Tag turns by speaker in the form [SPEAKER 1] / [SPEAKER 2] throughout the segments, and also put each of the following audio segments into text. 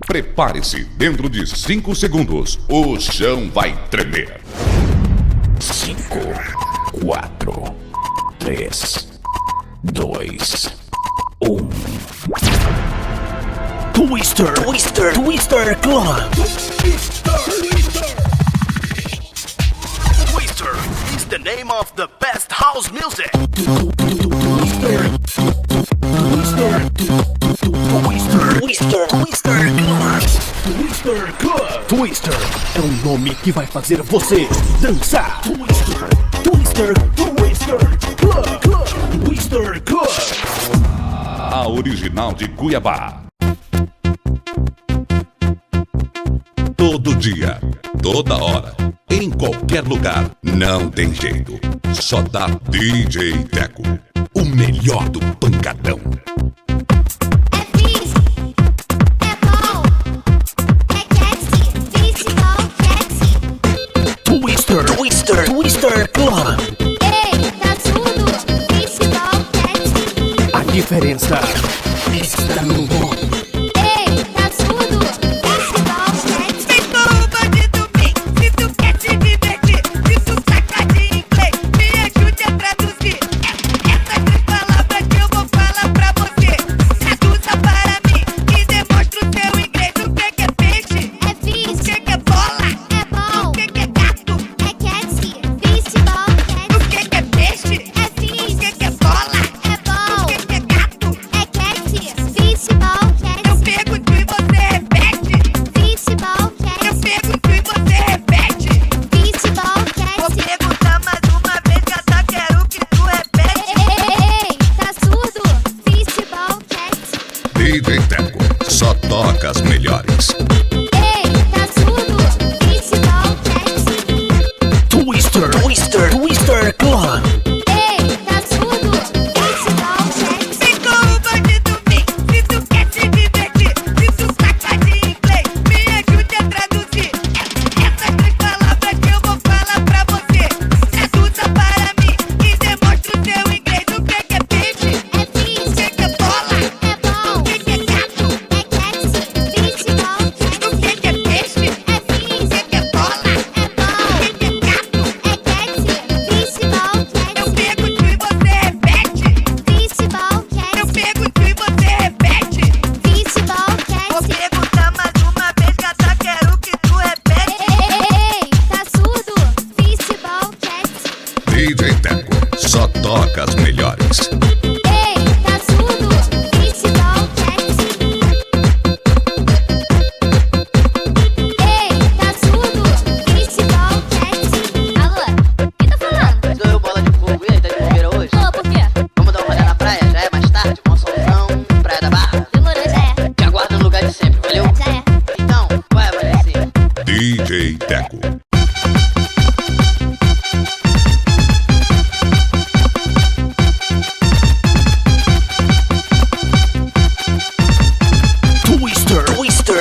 [SPEAKER 1] Prepare-se, dentro de 5 segundos, o chão vai tremer.
[SPEAKER 2] 5, 4, 3, 2, 1. Twister Club. Twister is the name of the best house music. Twister Club. Twister é um nome que vai fazer você dançar. Twister Club.
[SPEAKER 1] A original de Cuiabá. Todo dia, toda hora, em qualquer lugar, não tem jeito. Só dá DJ Teco, o melhor do pancadão. Twister Club.
[SPEAKER 3] Ei, tá tudo? Festival Cat.
[SPEAKER 2] A diferença está no nome.
[SPEAKER 3] Ei, tá tudo? Festival Cat.
[SPEAKER 4] Vem com o bandido mim, se tu quer se divertir. Se tu saca de inglês, me ajude a traduzir. Essas 3 palavras que eu vou falar pra você. Traduza para mim e demonstra o seu inglês. O que é peixe?
[SPEAKER 3] É fish.
[SPEAKER 4] O que é bola?
[SPEAKER 3] É bom.
[SPEAKER 4] O que é gato?
[SPEAKER 3] É cat. Festival Cat.
[SPEAKER 4] O que é peixe?
[SPEAKER 3] É fish.
[SPEAKER 4] O que é bola?
[SPEAKER 3] É bom.
[SPEAKER 4] O que é gato?
[SPEAKER 3] É cat. Festival Cat.
[SPEAKER 4] Eu pergunto e você repete.
[SPEAKER 3] Festival
[SPEAKER 4] Eu
[SPEAKER 3] Cat.
[SPEAKER 4] pergunto e você repete.
[SPEAKER 3] Festival
[SPEAKER 4] Vou
[SPEAKER 3] Cat.
[SPEAKER 4] perguntar mais uma vez, gata, quero que tu repete.
[SPEAKER 3] Ei, tá surdo? Festival Cat.
[SPEAKER 1] DJ Teco, só toca as melhores.
[SPEAKER 3] Ei, tá surdo? Festival Cat.
[SPEAKER 2] Twister Club.
[SPEAKER 3] Ei, tá surdo? Festival Cat.
[SPEAKER 4] Vem com o bandido mim, se tu quer se divertir. Se tu saca de inglês, me ajude a traduzir. Essas 3 palavras que eu vou falar pra você. Traduza para mim e demonstra o seu inglês. O que é peixe?
[SPEAKER 3] É fish.
[SPEAKER 4] O que é bola?
[SPEAKER 3] É bom.
[SPEAKER 4] O que é gato?
[SPEAKER 3] É cat. Festival Cat.
[SPEAKER 4] O que é peixe?
[SPEAKER 3] É fish.
[SPEAKER 4] O que é bola?
[SPEAKER 3] É bom.
[SPEAKER 4] O que é gato?
[SPEAKER 3] É cat. Festival Cat.
[SPEAKER 4] Eu pergunto e você repete.
[SPEAKER 3] Festival
[SPEAKER 4] Eu
[SPEAKER 3] Cat.
[SPEAKER 4] pergunto e você repete.
[SPEAKER 3] Festival
[SPEAKER 4] Vou
[SPEAKER 3] Cat.
[SPEAKER 4] perguntar mais uma vez, gata, quero que tu repete.
[SPEAKER 3] Ei, tá surdo? Festival Cat.
[SPEAKER 1] DJ Teco, só toca as melhores.
[SPEAKER 3] Ei, tá surdo? Festival Cat. Ei, tá surdo? Festival Cat. Alô, quem tá falando?
[SPEAKER 5] Sou eu, bola de fogo, e aí, tá de bobeira hoje?
[SPEAKER 3] Ô, por quê?
[SPEAKER 5] Vamos dar uma olhada na praia, já é mais tarde, bom solzão, Praia da Barra.
[SPEAKER 3] Demorou, já é.
[SPEAKER 5] Te aguardo no lugar de sempre, valeu?
[SPEAKER 3] Já é.
[SPEAKER 5] Então, vai, Vanessa.
[SPEAKER 1] DJ Teco.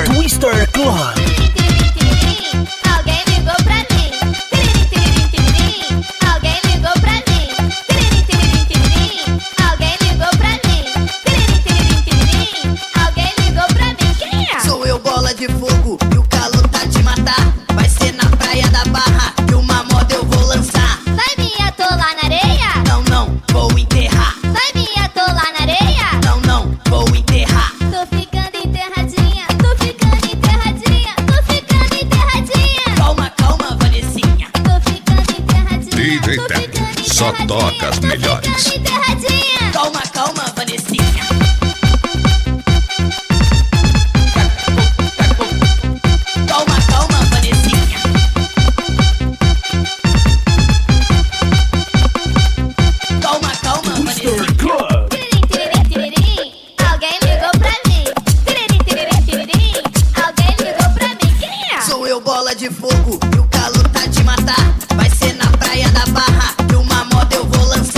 [SPEAKER 2] Twister Club.
[SPEAKER 3] Tiririm, alguém ligou pra mim. Tiririm, alguém ligou pra mim. Tiririm, alguém ligou pra mim. Tiririm, alguém ligou pra mim. Quem é?
[SPEAKER 5] Sou eu, bola de fogo, e o calor tá de matar. Vai ser na Praia da Barra, que uma moda eu vou lançar.
[SPEAKER 3] Vai me atolar na areia?
[SPEAKER 5] Não, não, vou enterrar.
[SPEAKER 3] Vai me atolar na areia?
[SPEAKER 5] Não, não, vou enterrar.
[SPEAKER 3] Tô ficando enterradinha. Tô ficando enterradinha. Tô ficando enterradinha.
[SPEAKER 5] Calma, calma, Vanessinha.
[SPEAKER 3] Tô ficando enterradinha.
[SPEAKER 1] DJ
[SPEAKER 3] Tô
[SPEAKER 1] Teco,
[SPEAKER 3] ficando
[SPEAKER 1] só
[SPEAKER 3] enterradinha.
[SPEAKER 1] toca as
[SPEAKER 3] Tô
[SPEAKER 1] melhores.
[SPEAKER 3] ficando enterradinha.
[SPEAKER 5] Calma, calma, Vanessinha. Calma, calma, Vanessinha. Calma, calma, Vanessinha.
[SPEAKER 2] Club.
[SPEAKER 3] Tiririm, alguém ligou pra mim. Tiririm, alguém ligou pra mim. Quem é?
[SPEAKER 5] Sou eu, bola de fogo, e o calor tá de matar. Vai ser na Praia da Barra, que uma moda eu vou lançar.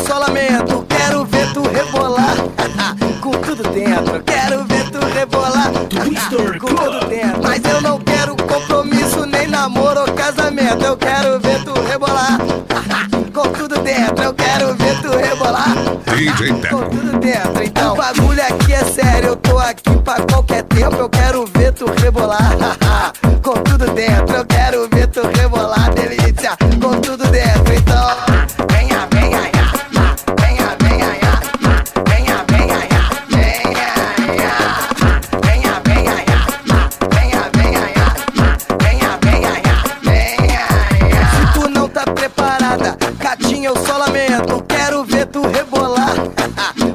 [SPEAKER 5] só lamento. Quero ver tu rebolar com tudo dentro. Quero ver tu rebolar com tudo dentro. Mas eu não quero compromisso, nem namoro ou casamento. Eu quero ver tu rebolar com tudo dentro. Eu quero ver tu rebolar
[SPEAKER 1] DJ Teco.
[SPEAKER 5] com tudo dentro. Então o bagulho aqui é sério, eu tô aqui pra qualquer tempo. Eu quero ver tu rebolar com tudo dentro. Eu quero ver tu rebolar, delícia, com tudo dentro. Então venha, venha, venha, venha, venha, venha, venha, venha, venha, venha, venha, venha, venha. Se tu não tá preparada, gatinha, eu só lamento. Quero ver tu rebolar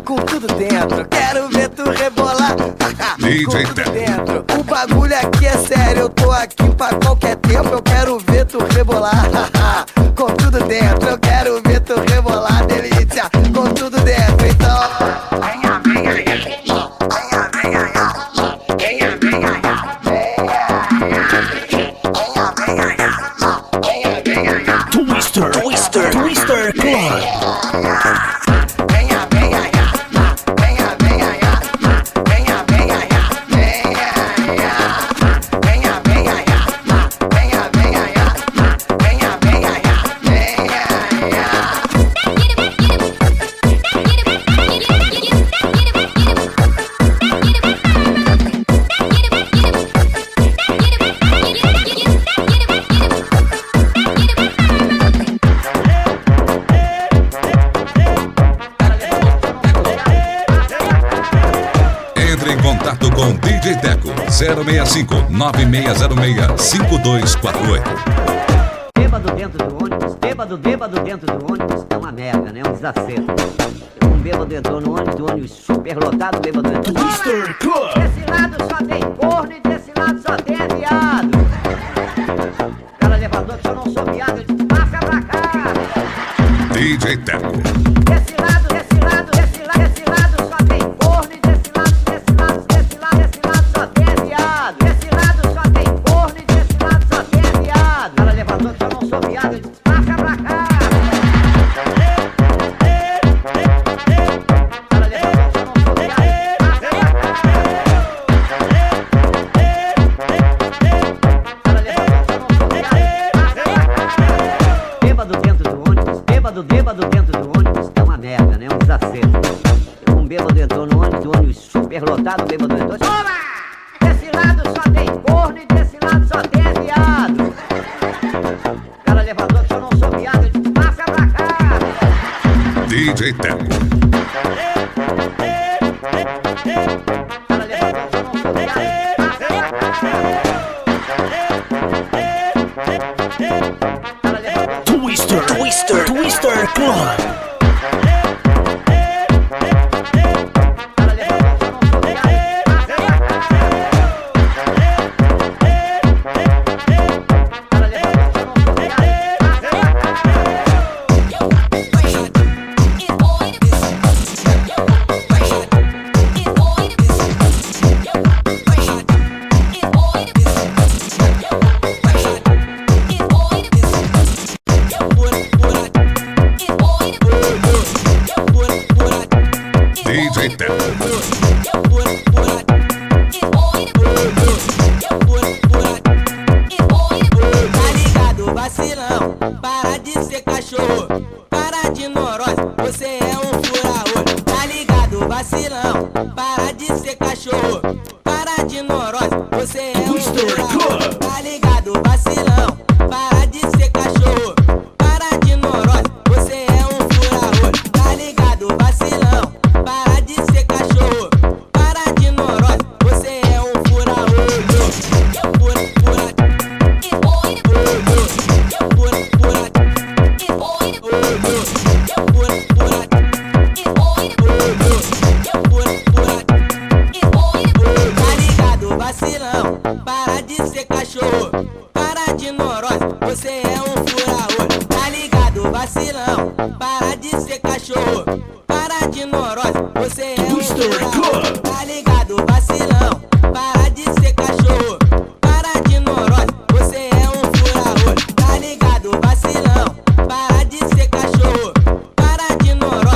[SPEAKER 5] com tudo dentro. Quero ver tu rebolar com
[SPEAKER 1] DJ
[SPEAKER 5] tudo
[SPEAKER 1] Teco.
[SPEAKER 5] dentro. O bagulho aqui é sério, eu tô aqui pra qualquer tempo. Eu quero ver tu rebolar com tudo dentro. Eu quero ver tu rebolar, delícia, com tudo dentro. Então venha, venha, venha, venha, venha, venha, venha, venha, venha.
[SPEAKER 2] Twister Club.
[SPEAKER 5] Venha, venha, venha, venha, venha, venha, venha, venha, venha, venha, venha,
[SPEAKER 1] Entre em contato com DJ Teco 065 9606 5248.
[SPEAKER 6] Bêbado dentro do ônibus, bêbado dentro do ônibus é uma merda, né? Um desacerto. Um bêbado entrou no ônibus super lotado, o bêbado entrou.
[SPEAKER 2] Twister Club.
[SPEAKER 6] Desse lado só tem corno e desse lado só tem viado. O cara levantou que eu não sou viado, ele disse, passa pra cá.
[SPEAKER 1] DJ Teco.
[SPEAKER 6] Desse lado só tem corno e desse lado só tem viado. Desse lado só tem corno e desse lado só tem viado. O cara levantou que eu não sou viado, ele disse, passa pra cá. Bêbado dentro do ônibus é uma merda, né? Um desacerto. Um bêbado entrou no ônibus super lotado, o bêbado entrou. Toma! Desse lado só tem corno e desse lado só tem viado. O cara levantou que eu não sou viado, ele disse, passa pra cá.
[SPEAKER 1] DJ Teco.
[SPEAKER 2] Twister Club.
[SPEAKER 1] DJ Teco.
[SPEAKER 7] Tá ligado, vacilão? Para de ser cachorro, para de neurose, você é um fura-olho. Tá ligado, vacilão? Para de ser cachorro, para de neurose, você é um fura-olho. Tá ligado, vacilão? Para de ser cachorro, para de neurose, você é um fura-olho. Tá ligado, vacilão? Para de ser cachorro, para de neurose, você é um fura-olho. Tá ligado, vacilão? Para de ser cachorro, para de neurose, você é um fura-olho. Tá ligado, vacilão? Para de ser cachorro, para de neurose, você é um fura-olho. Tá ligado, vacilão? Para de ser cachorro, para de neurose, você é um fura-olho. Tá ligado, vacilão? Para de ser cachorro, para de neurose.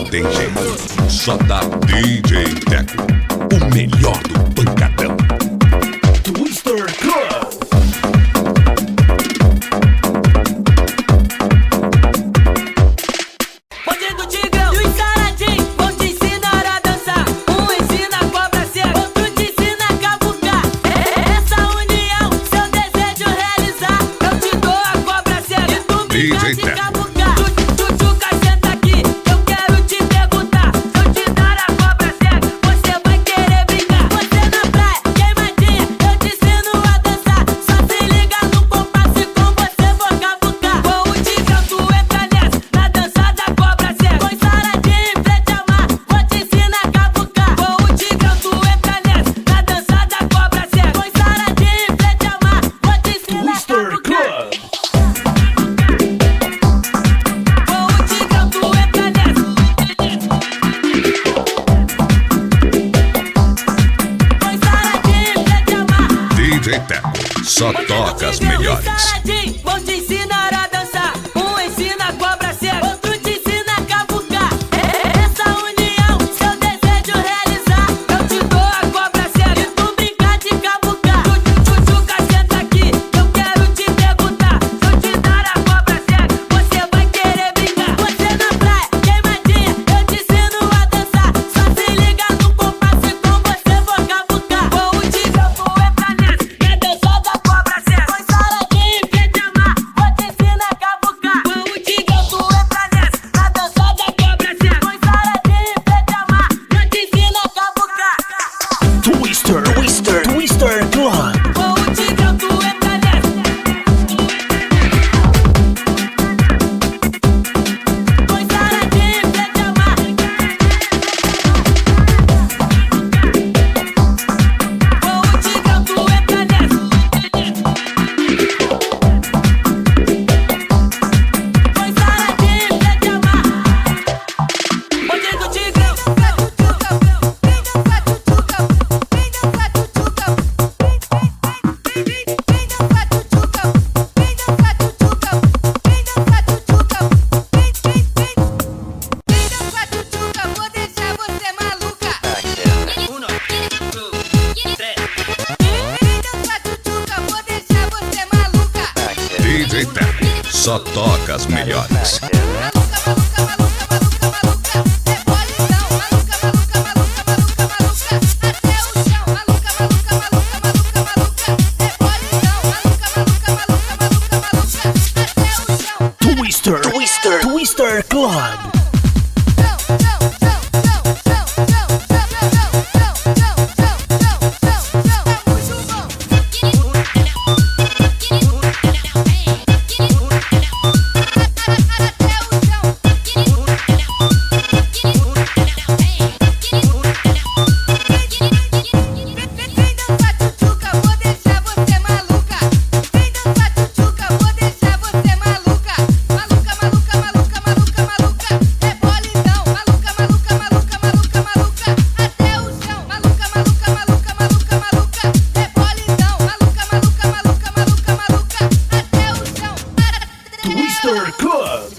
[SPEAKER 1] Não tem jeito, só dá DJ Teco, o melhor do pancadão.
[SPEAKER 2] Twister Club.
[SPEAKER 7] Bonde do Tigrão e o Saradinho vão te ensinar a dançar. Um ensina a cobra cega, outro te ensina a cavucar. Essa união, seu desejo realizar. Eu te dou a cobra cega e tu me
[SPEAKER 1] DJ
[SPEAKER 7] faz
[SPEAKER 1] Teco.
[SPEAKER 7] cavucar. Tchutchuca, senta aqui, eu quero te perguntar. Se eu te dar a cobra cega, você vai querer brincar. Você na praia, queimadinha, eu te ensino a dançar. Só se liga no compasso e com você vou cavucar. Com o Tigrão tu entra nessa, na dança da cobra cega. Com Saradinho em frente ao mar, vou te ensinar a cavucar. Com o Tigrão tu entra nessa, na dança da cobra cega. Com Saradinho em frente ao mar, vou te ensinar a
[SPEAKER 2] Twister
[SPEAKER 7] cavucar.
[SPEAKER 2] Club.
[SPEAKER 7] Com o Tigrão tu entra nessa. Com Saradinho em frente ao mar.
[SPEAKER 1] DJ Teco, só toca as melhores.
[SPEAKER 7] Saradinho vão te ensinar a dançar. Um ensina a cobra cega, outro te ensina a cavucar. Essa união, seu desejo realizar. Eu te dou a cobra cega e tu brincar de cavucar. Tchutchuca, senta aqui, eu quero te perguntar. Se eu te dar a cobra cega, você vai querer brincar. Você na praia, queimadinha, eu te ensino a dançar. Só se liga no compasso e com você vou cavucar. Com o Tigrão tu entra nessa, na dança da cobra cega. Com Saradinho em frente ao mar, vou te ensinar a cavucar. Com o Tigrão tu entra nessa, na dança da cobra cega. Com Saradinho em frente ao mar, vou te ensinar a cavucar.
[SPEAKER 2] Twister Club.
[SPEAKER 7] Com o Tigrão tu entra nessa. Com Saradinho em frente ao mar. Com o Tigrão tu entra nessa. Com Saradinho em frente ao mar. Bonde do Tigrão.
[SPEAKER 4] Vou deixar você maluca. Vem dançar, tchutchuca, vou deixar você maluca.
[SPEAKER 1] DJ Teco, só toca as melhores.
[SPEAKER 2] Twister Club. Twister Club.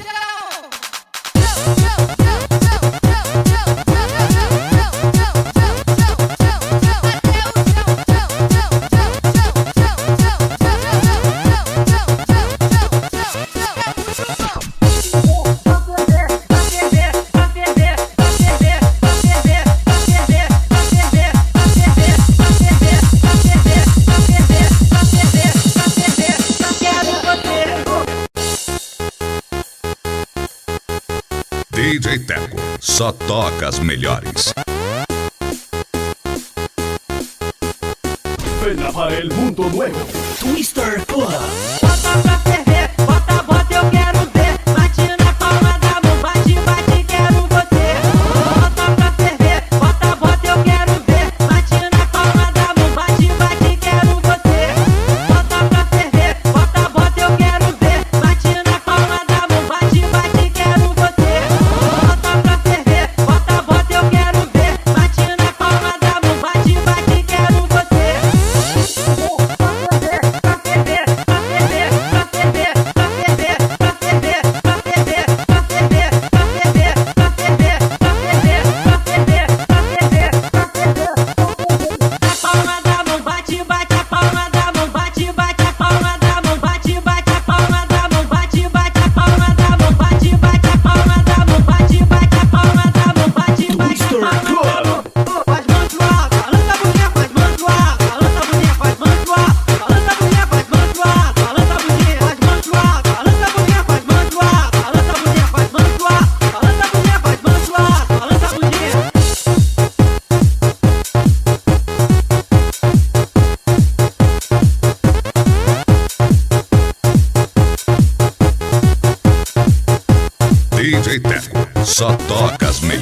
[SPEAKER 1] DJ Teco, só toca as melhores.
[SPEAKER 2] Venga para el mundo nuevo. Twister Club.
[SPEAKER 7] Bota pra ferver, bota, bota, eu quero ver. Bate na palma da mão, bate, bate, quero você. Bota pra ferver, bota, bota, eu quero ver. Bate na palma da mão, bate, bate, quero você. Bota pra ferver, bota, bota, eu quero ver. Bate na palma da mão, bate, bate, quero você. Bota pra ferver, bota, bota, eu quero ver. Bate na palma da mão, bate, bate, quero você. Pra ferver, pra ferver, pra ferver, pra ferver.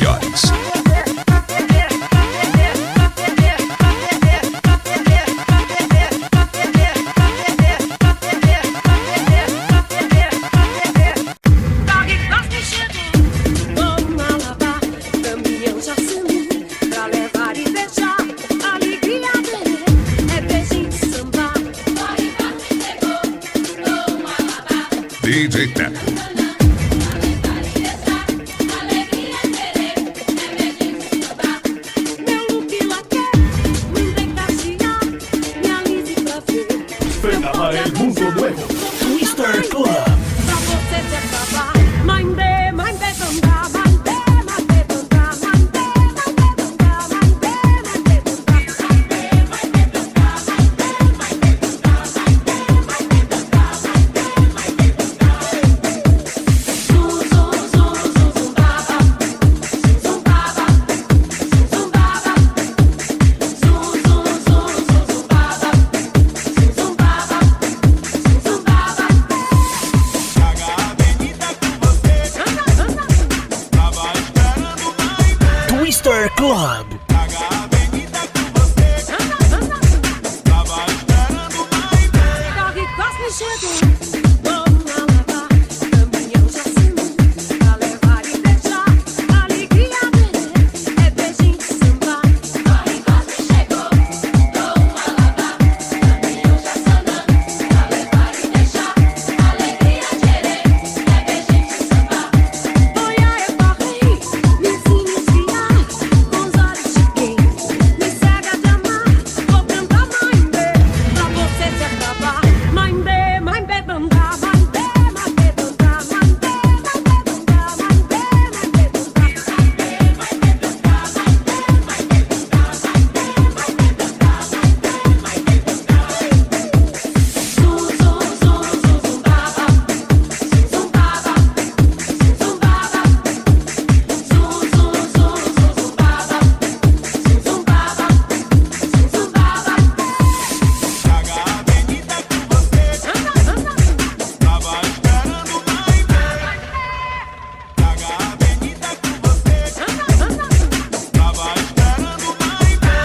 [SPEAKER 1] melhores. DJ Teco.
[SPEAKER 2] Fernava el mundo nuevo. Twister Club. Twister Club.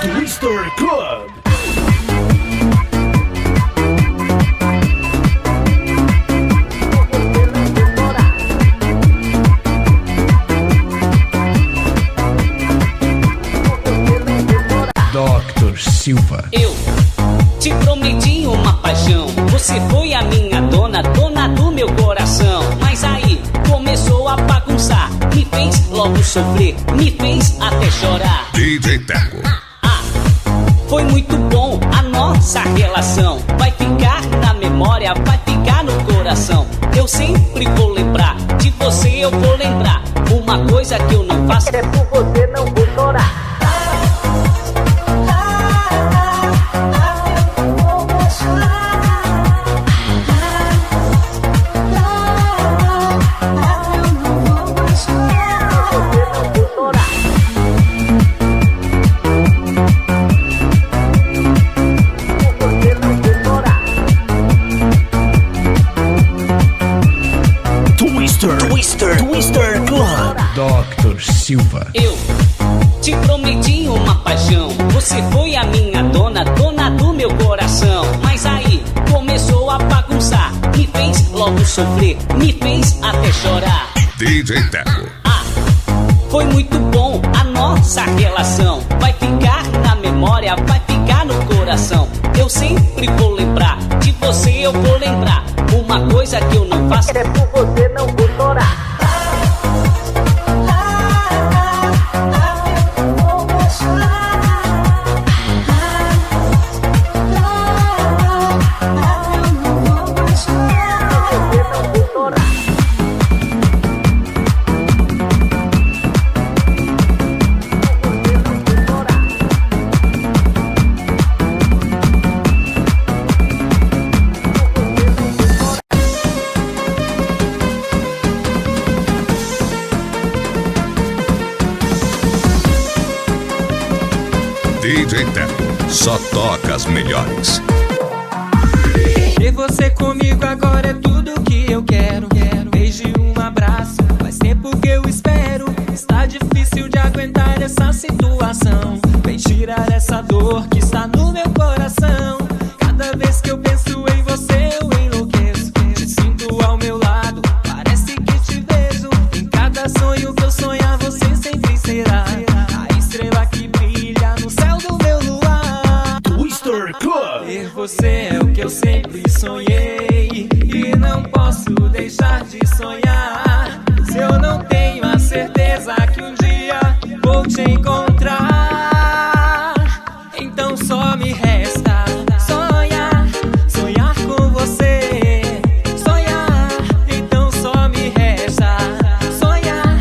[SPEAKER 2] Twister Club. Dr. Silva.
[SPEAKER 8] Eu te prometi uma paixão, você foi a minha dona, dona do meu coração. Mas aí começou a bagunçar, me fez logo sofrer, me fez até chorar.
[SPEAKER 1] DJ Teco.
[SPEAKER 8] Foi muito bom a nossa relação, vai ficar na memória, vai ficar no coração. Eu sempre vou lembrar, de você eu vou lembrar. Uma coisa que eu não faço é por você não vou chorar.
[SPEAKER 2] Twister Club. Dr. Silva.
[SPEAKER 8] Eu te prometi uma paixão, você foi a minha dona, dona do meu coração. Mas aí começou a bagunçar, me fez logo sofrer, me fez até chorar.
[SPEAKER 1] DJ Teco.
[SPEAKER 8] Foi muito bom a nossa relação, vai ficar na memória, vai ficar no coração. Eu sempre vou lembrar, de você eu vou lembrar. Uma coisa que eu não faço é por você não vou chorar.
[SPEAKER 1] DJ Teco, só toca as melhores.
[SPEAKER 7] Ver você comigo agora é tudo que eu quero. Beijo e um abraço, faz tempo que eu espero. Está difícil de
[SPEAKER 9] aguentar essa situação. Vem tirar essa dor que está no meu coração. Cada vez que eu penso em você eu enlouqueço. Te sinto ao meu lado, parece que te vejo. Em cada sonho que eu sonhar você sempre será a estrela que brilha no céu do meu luar.
[SPEAKER 2] Twister Club.
[SPEAKER 9] Ter você é o que eu sempre sonhei e não posso deixar de sonhar. Se eu não tenho a certeza que um dia vou te encontrar, então só me resta sonhar, sonhar com você. Sonhar, então só me resta sonhar,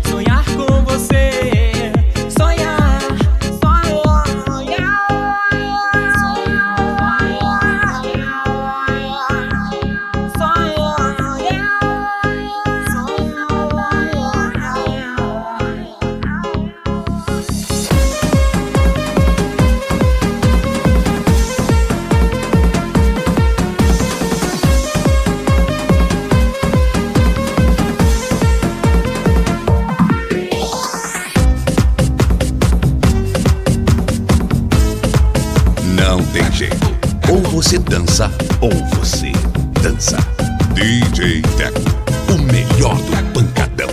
[SPEAKER 9] sonhar com você. Sonhar,
[SPEAKER 1] Não tem jeito. Ou você dança, ou você dança. DJ Teco, o melhor do pancadão.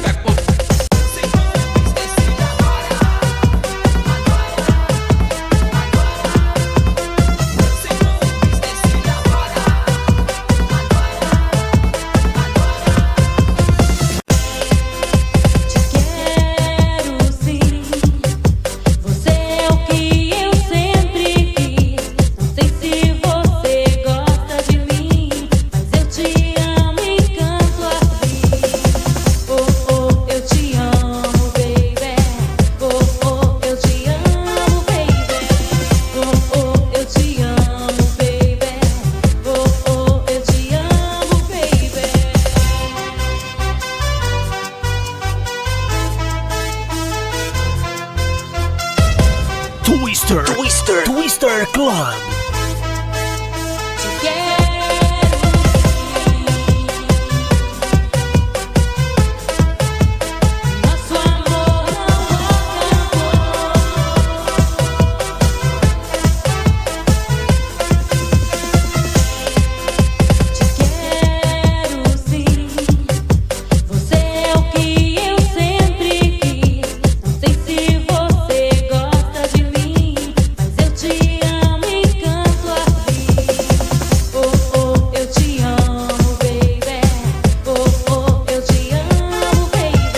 [SPEAKER 3] Quero sim, você é o que eu sempre quis. Não sei se você gosta de mim, mas eu te amo e canto assim. Oh, oh, eu te amo, baby. Oh, oh, eu te amo, baby. Oh, oh, eu te amo, baby. Oh, oh, eu te amo, baby.
[SPEAKER 2] Twister Club.
[SPEAKER 3] Te quero sim. Nosso amor não acabou. Te quero sim. Você é o que eu sempre quis. Não sei se você gosta de mim, mas eu te amo e canto assim. Oh, oh, eu te amo, baby. Oh, oh, eu te amo, baby.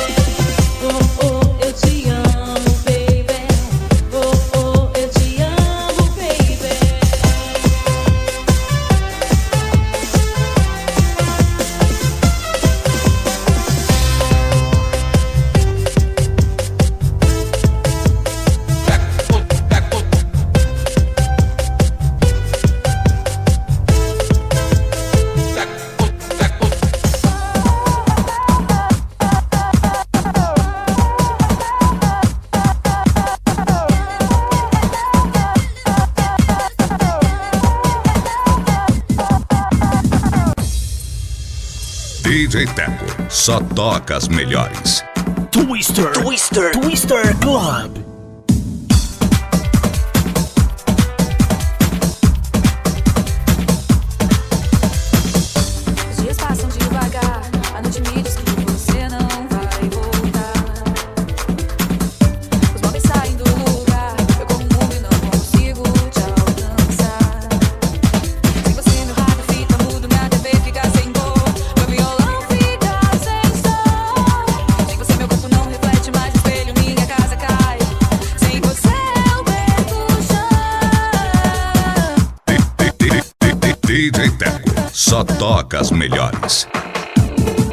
[SPEAKER 3] Oh, oh, eu te amo, baby. Oh, oh, eu te amo, baby.
[SPEAKER 1] DJ Teco, só toca as melhores.
[SPEAKER 2] Twister Club.
[SPEAKER 10] Os dias passam devagar, a noite me diz que você não vai voltar. Os móveis saem do lugar, eu corro o mundo e não consigo te alcançar. Sem você meu rádio fica mudo, minha TV fica sem cor, meu violão fica sem som. Sem você meu corpo não reflete mais o espelho, minha casa cai. Sem você eu perco o chão.
[SPEAKER 1] DJ Teco, só toca as melhores.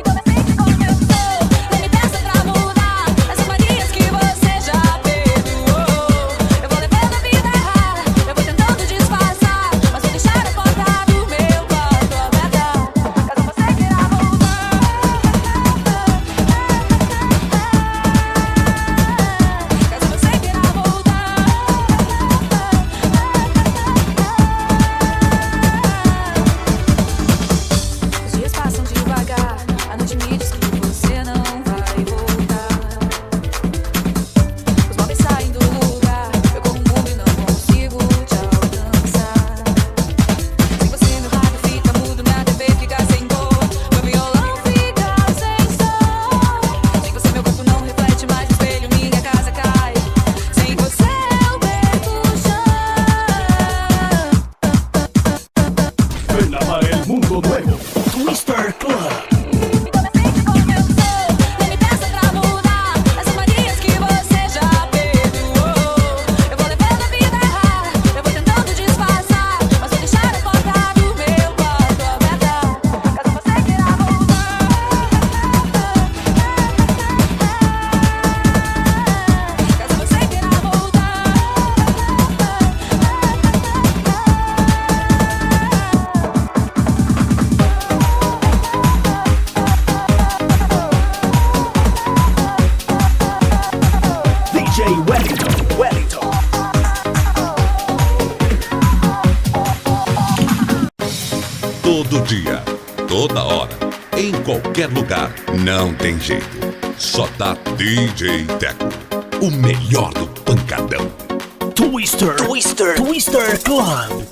[SPEAKER 10] Comecei com meu sou, nem me peça pra mudar essas manias que você já perdoou. Eu vou levando a vida errada, eu vou tentando disfarçar, mas vou deixar a porta do meu quarto aberta, caso você queira voltar. Caso você queira voltar. Os dias passam devagar.
[SPEAKER 2] DJ Wellington.
[SPEAKER 1] Todo dia, toda hora, em qualquer lugar, não tem jeito. Só dá DJ Teco, o melhor do pancadão.
[SPEAKER 2] Twister Club.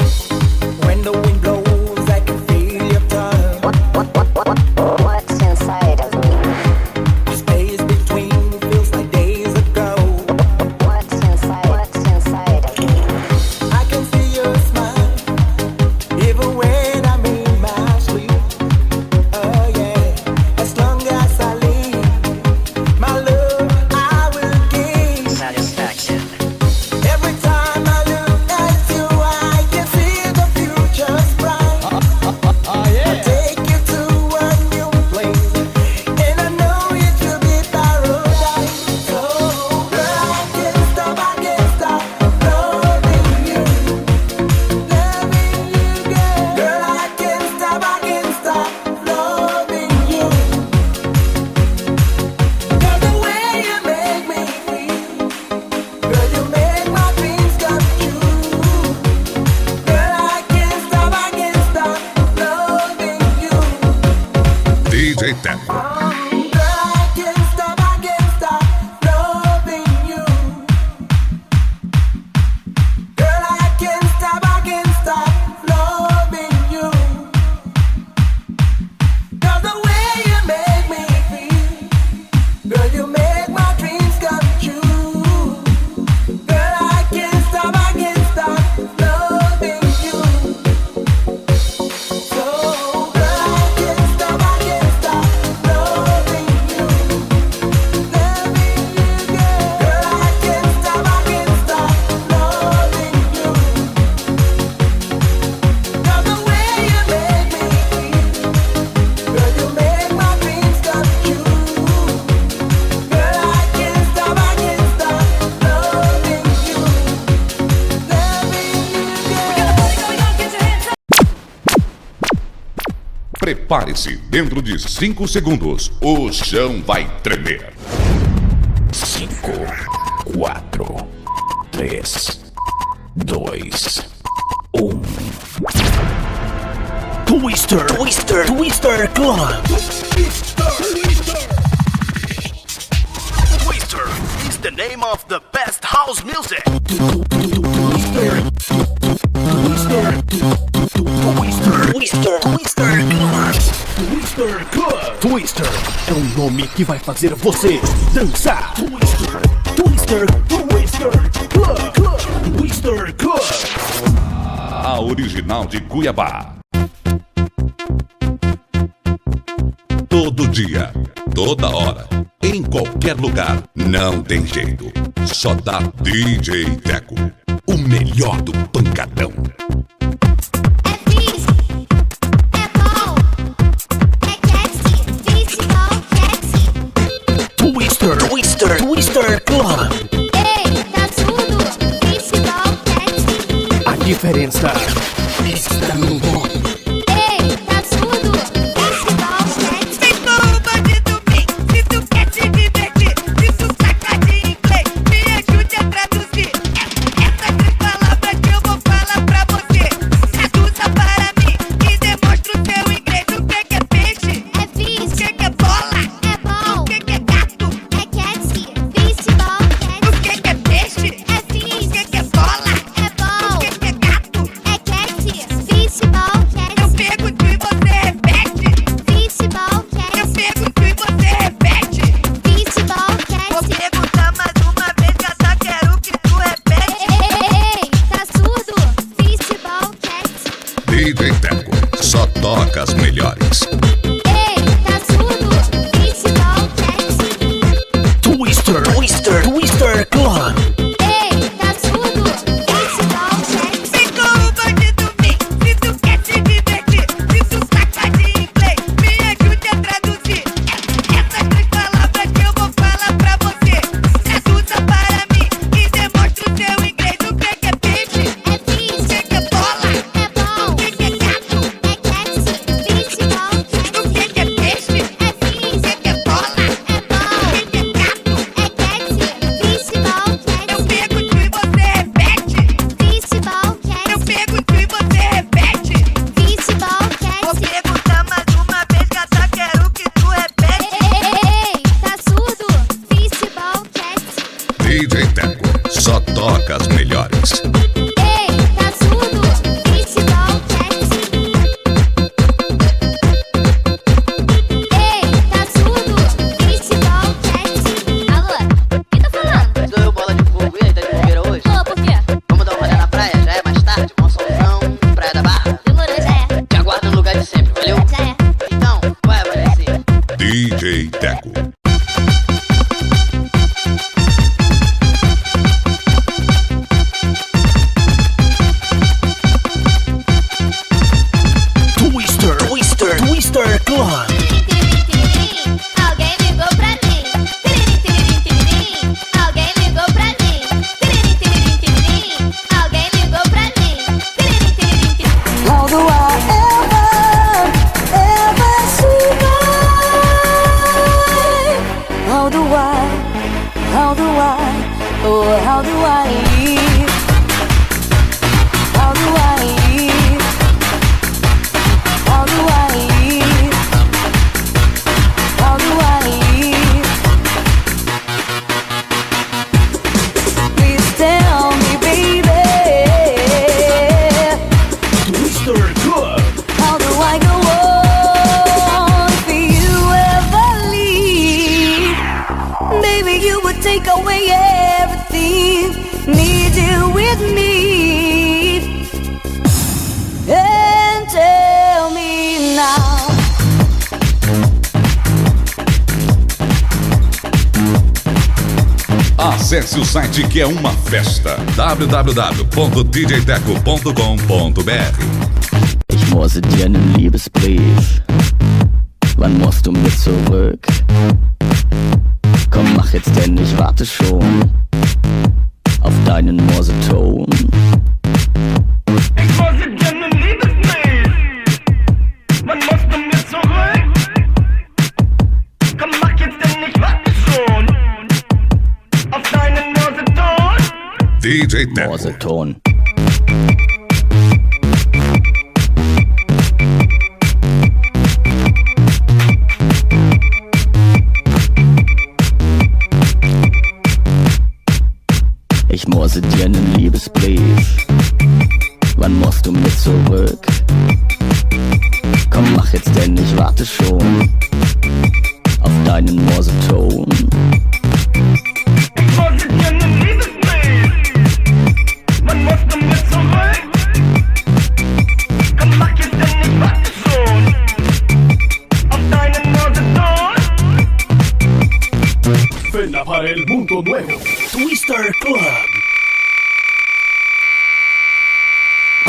[SPEAKER 7] When the wind blows, I can feel your touch.
[SPEAKER 3] What's inside of me?
[SPEAKER 7] The space between feels like days ago.
[SPEAKER 3] What's inside of me?
[SPEAKER 7] I can see your smile, even when I'm in my sleep. Oh yeah, as long as I live, my love I will give.
[SPEAKER 6] Satisfaction.
[SPEAKER 7] Every time I look at you, I can see the future's bright. I'll take you to a new place, and I know it will be paradise. So, girl, I can't stop loving you, girl. Girl, I can't stop loving you. 'Cause the way you make me feel, girl, you make my dreams come true. Girl, I can't stop loving you.
[SPEAKER 1] DJ Teco,
[SPEAKER 7] Girl, I can't stop loving you. Girl, I can't stop loving you. 'Cause the way you make me feel, girl, you make my dreams come true. Girl, I can't stop loving you. So, girl, I can't stop loving you. Girl, I can't stop loving you. 'Cause the way you make me feel, girl, you make my dreams come true. Girl, I can't stop loving you.
[SPEAKER 1] prepare-se, dentro de 5 segundos, o chão vai tremer.
[SPEAKER 2] 5, 4, 3, 2, 1. Twister Club.
[SPEAKER 11] Twister is the name of the best house music.
[SPEAKER 2] Twister Club. Twister é um nome que vai fazer você dançar. Twister Club.
[SPEAKER 1] A original de Cuiabá. Todo dia, toda hora, em qualquer lugar, não tem jeito. Só dá DJ Teco, o melhor do pancadão.
[SPEAKER 3] É bis, é bom, é catchy, festival catchy.
[SPEAKER 2] Twister Club.
[SPEAKER 3] Ei, tá tudo, festival catchy.
[SPEAKER 2] A diferença está no nome.
[SPEAKER 3] Ei, tá tudo, festival catchy.
[SPEAKER 4] Vem com o bandido bem, se tu quer se divertir, se tu saca de inglês, me ajude a traduzir. Essas 3 palavras que eu vou falar pra você, traduza para mim e demonstra o seu inglês. O que é peixe?
[SPEAKER 3] É fish,
[SPEAKER 4] O que é bola?
[SPEAKER 3] é bom,
[SPEAKER 4] O que é gato?
[SPEAKER 3] é catchy, festival
[SPEAKER 4] O
[SPEAKER 3] catchy.
[SPEAKER 4] que é peixe?
[SPEAKER 3] É fish,
[SPEAKER 4] O que é bola?
[SPEAKER 3] é bom,
[SPEAKER 4] O que é gato?
[SPEAKER 3] é catchy, festival
[SPEAKER 4] Eu
[SPEAKER 3] catchy.
[SPEAKER 4] pergunto e você repete.
[SPEAKER 3] Festival
[SPEAKER 4] Eu
[SPEAKER 3] catchy,
[SPEAKER 4] pergunto e você repete.
[SPEAKER 3] festival
[SPEAKER 4] Vou
[SPEAKER 3] catchy.
[SPEAKER 4] perguntar mais uma vez, que eu só quero que tu repete.
[SPEAKER 3] Ei, tá surdo? Festival catchy.
[SPEAKER 1] DJ Teco, só toca as melhores.
[SPEAKER 3] Ei, tá surdo? Festival catchy.
[SPEAKER 2] Twister Club.
[SPEAKER 3] Ei, tá surdo? Festival catchy.
[SPEAKER 4] Vem com o bandido bem, se tu quer se divertir, se tu saca de inglês, me ajude a traduzir. Essas 3 palavras que eu vou falar pra você, traduza para mim e demonstra o seu inglês. O que é peixe?
[SPEAKER 3] É fish,
[SPEAKER 4] O que é bola?
[SPEAKER 3] é bom,
[SPEAKER 4] O que é gato?
[SPEAKER 3] é catchy, festival catchy.
[SPEAKER 1] Só toca as melhores.
[SPEAKER 3] Ei, tá surdo? Festival Taxi. Ei, tá surdo? Festival Taxi. Alô, quem tá falando?
[SPEAKER 12] Sou eu, bola de fogo. E aí, tá de bobeira hoje?
[SPEAKER 3] Ô, por quê?
[SPEAKER 12] Vamos dar uma olhada na praia? Já é mais tarde. Monçãozão, Praia da Barra.
[SPEAKER 3] Demorou, já é.
[SPEAKER 12] Te aguardo no lugar de sempre, valeu?
[SPEAKER 3] Já é.
[SPEAKER 12] Então, vai aparecer.
[SPEAKER 1] DJ Teco.
[SPEAKER 2] Twister Club.
[SPEAKER 3] Alguém ligou pra mim. Alguém ligou pra mim. Alguém ligou pra mim.
[SPEAKER 10] How do I ever survive? How do I, oh how do I live? How do I live? How do I live? How do I live? Please tell me, baby.
[SPEAKER 2] Twister Club.
[SPEAKER 10] How do I go on if you ever leave? Baby, you would take away everything. Need you with me. And tell me now.
[SPEAKER 1] Acesse o site que é uma festa. www.djteco.com.br.
[SPEAKER 13] Ich morse dir einen Liebesbrief. Wann musst du mir zurück? Komm, mach jetzt denn, ich warte schon auf deinen Morseton.
[SPEAKER 14] Ich morse dir einen Liebesbrief. Wann musst du mir zurück? Komm, mach jetzt denn, ich warte schon auf deinen Morseton.
[SPEAKER 1] DJ Teco.
[SPEAKER 13] Morseton. Ich morse dir einen Liebesbrief. Wann musst du mir zurück? Komm, mach jetzt denn, ich warte schon auf deinen Morseton.
[SPEAKER 14] Ich morse dir einen Liebesbrief. Wann musst du mir zurück? Komm, mach jetzt denn, ich warte schon auf deinen Morseton.
[SPEAKER 2] Ven para el mundo nuevo. Twister Club.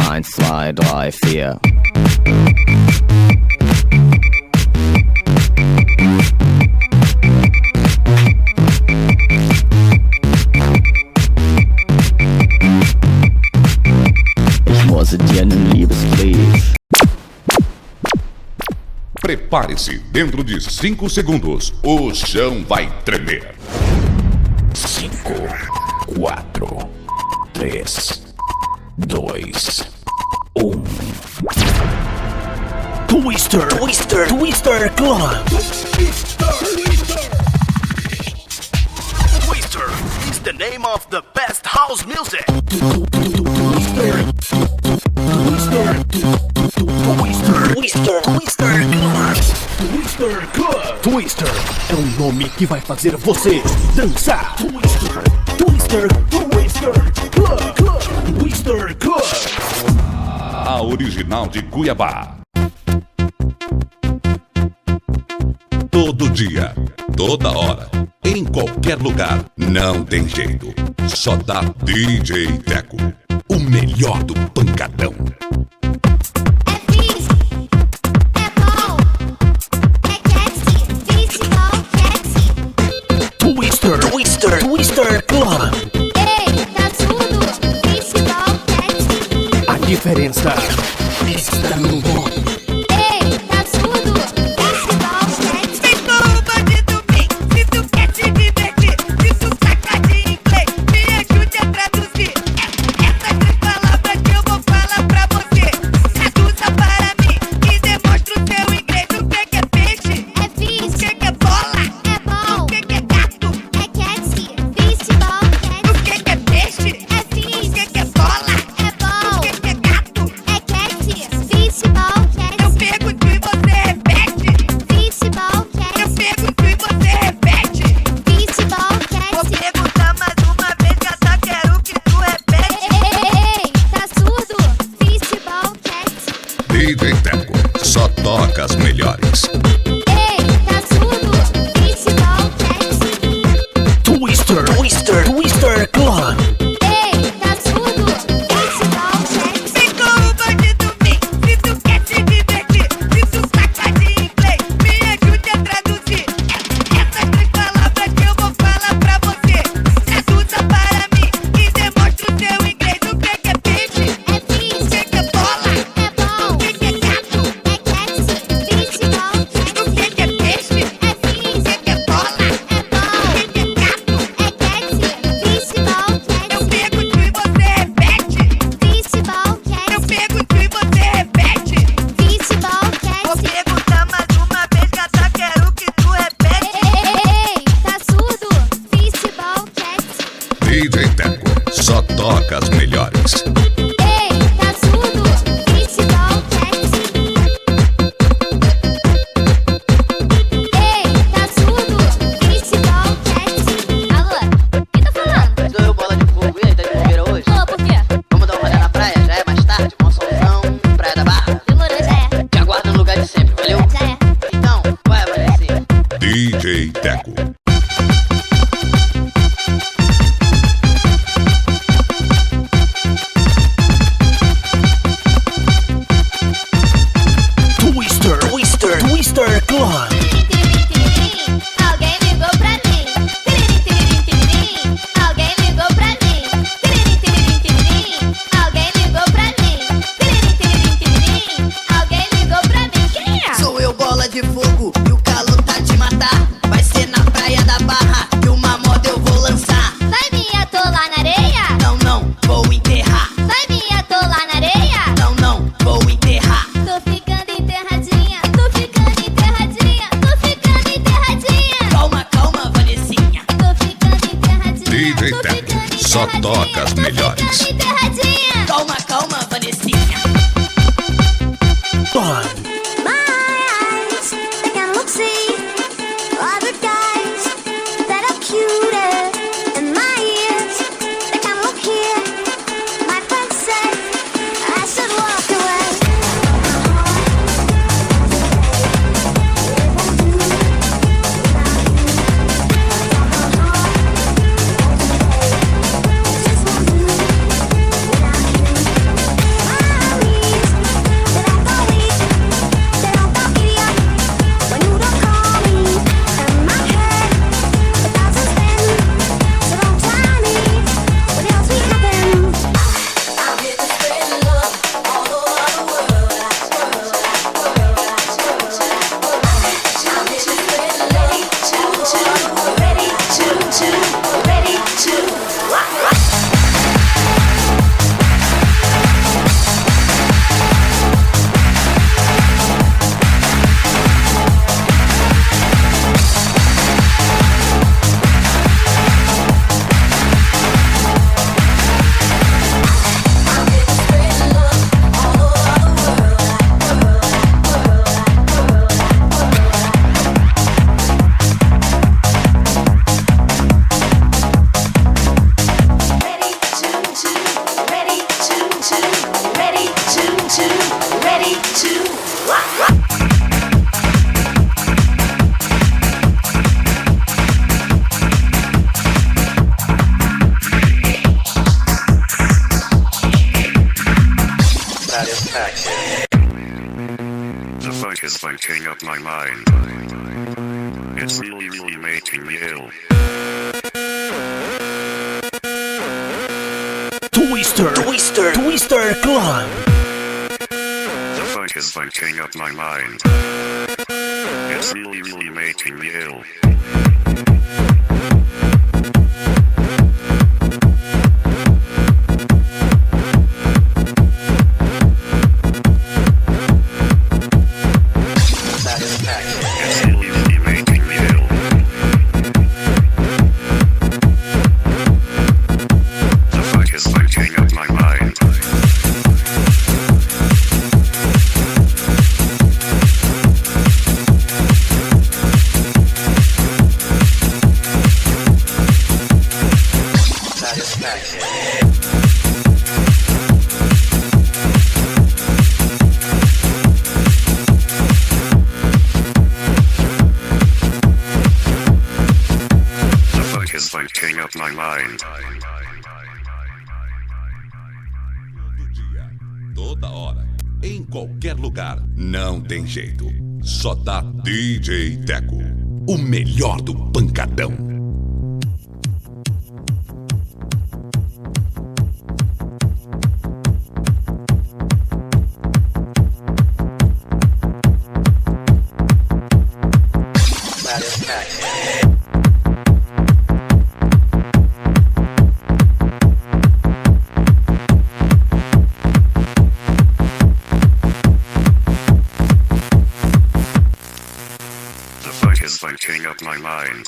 [SPEAKER 13] 1, 2, 3, 4. Ich morse dir einen Liebesbrief.
[SPEAKER 1] Prepare-se, dentro de 5 segundos, o chão vai tremer.
[SPEAKER 2] 5, 4, 3, 2, 1. Twister Club.
[SPEAKER 11] Twister is the name of the best house music.
[SPEAKER 2] Twister Club. Twister é um nome que vai fazer você dançar. Twister Club.
[SPEAKER 1] A original de Cuiabá. Todo dia, toda hora, em qualquer lugar, não tem jeito. Só dá DJ Teco, o melhor do pancadão.
[SPEAKER 3] É fixe, é bom, é catchy, festival taxi.
[SPEAKER 2] Twister Club.
[SPEAKER 3] Ei, tá surdo? Festival taxi.
[SPEAKER 2] A diferença está no nome.
[SPEAKER 3] Ei, tá surdo? Festival taxi.
[SPEAKER 4] Vem com o bandido bem, se tu quer se divertir. Se tu saca de inglês, me ajude a traduzir. Essas 3 palavras que eu vou falar pra você. Traduza para mim e demonstra o seu inglês. O que é peixe?
[SPEAKER 3] É fixe,
[SPEAKER 4] O que é bola?
[SPEAKER 3] é bom,
[SPEAKER 4] O que é gato?
[SPEAKER 3] é catchy, festival
[SPEAKER 4] O
[SPEAKER 3] taxi.
[SPEAKER 4] que é
[SPEAKER 1] toca as melhores.
[SPEAKER 3] Ei, tá surdo? Futebol Cats.
[SPEAKER 2] Twister, Twister, Twister Clan.
[SPEAKER 3] Ei, tá surdo? Futebol Cats.
[SPEAKER 4] Vem com o bandido mim, se tu quer se divertir. Se tu saca de inglês, me ajude a traduzir. Essas três palavras que eu vou falar pra você. Traduza para mim e demonstre o seu inglês. O que é peixe?
[SPEAKER 3] É fish,
[SPEAKER 4] O que é bola?
[SPEAKER 3] é bom.
[SPEAKER 4] O que é gato?
[SPEAKER 3] É cat. Futebol Cats.
[SPEAKER 4] O que é peixe?
[SPEAKER 3] É fish,
[SPEAKER 4] O que é bola?
[SPEAKER 3] é bom.
[SPEAKER 4] O que é gato?
[SPEAKER 3] É cat. Futebol
[SPEAKER 4] Eu
[SPEAKER 3] Cats.
[SPEAKER 4] pergunto e você repete.
[SPEAKER 3] Futebol
[SPEAKER 4] Eu
[SPEAKER 3] Cats.
[SPEAKER 4] pergunto e você repete.
[SPEAKER 3] Futebol
[SPEAKER 4] Vou
[SPEAKER 3] Cats.
[SPEAKER 4] perguntar mais uma vez, gata, quero que tu repete.
[SPEAKER 3] Ei, tá surdo? Futebol Cats.
[SPEAKER 1] DJ Teco só toca as melhores.
[SPEAKER 3] Ei, tá surdo? Futebol Cats. Ei, tá surdo? Futebol Cats. Alô, quem tá falando?
[SPEAKER 12] Sou eu, bola de fogo. E aí, tá de bobeira hoje?
[SPEAKER 3] Ô, por quê?
[SPEAKER 12] Vamos dar um rolê na praia? Já é mais tarde. Monçãozão, Praia da Barra.
[SPEAKER 3] Demorou, já é.
[SPEAKER 12] Te aguardo no lugar de sempre, valeu?
[SPEAKER 3] Já é.
[SPEAKER 12] Então, vai, Vanessa.
[SPEAKER 1] DJ Teco.
[SPEAKER 2] Twister, Twister, Twister Clan.
[SPEAKER 3] Tiririm, alguém ligou pra mim. Tiririm, alguém ligou pra mim. Tiririm, alguém ligou pra mim. Tiririm, alguém ligou pra mim. Quem é?
[SPEAKER 12] Sou eu, bola de fogo, e o calor tá de matar. Vai ser na Praia da Barra, e uma moda eu vou lançar.
[SPEAKER 3] Vai me atolar na areia?
[SPEAKER 12] Não, não, vou enterrar.
[SPEAKER 3] Vai me atolar na areia?
[SPEAKER 12] Não, não, vou enterrar.
[SPEAKER 3] Tô ficando enterradinha, tô ficando enterradinha, tô ficando enterradinha.
[SPEAKER 12] Calma, calma, Vanessinha.
[SPEAKER 3] Tô ficando enterradinha.
[SPEAKER 1] DJ
[SPEAKER 3] tô
[SPEAKER 1] Teco
[SPEAKER 3] ficando
[SPEAKER 1] só
[SPEAKER 3] enterradinha,
[SPEAKER 1] toca as
[SPEAKER 3] tô
[SPEAKER 1] melhores.
[SPEAKER 3] ficando enterradinha.
[SPEAKER 12] Calma, calma, Vanessinha.
[SPEAKER 2] Clan.
[SPEAKER 3] My eyes, they can look see other guys that are cuter. And my ears, they can look here. My friends said I should walk away.
[SPEAKER 15] The funk is funking up my mind. It's really, really making me ill.
[SPEAKER 2] Twister, Twister, Twister Clan.
[SPEAKER 15] The funk is funking up my mind. It's really, really making me ill. It's really, really making me ill. The funk is funking up my mind. mind.
[SPEAKER 1] Todo dia, toda hora, em qualquer lugar, não tem jeito. Só dá DJ Teco, o melhor do pancadão.
[SPEAKER 15] Fighting up my mind.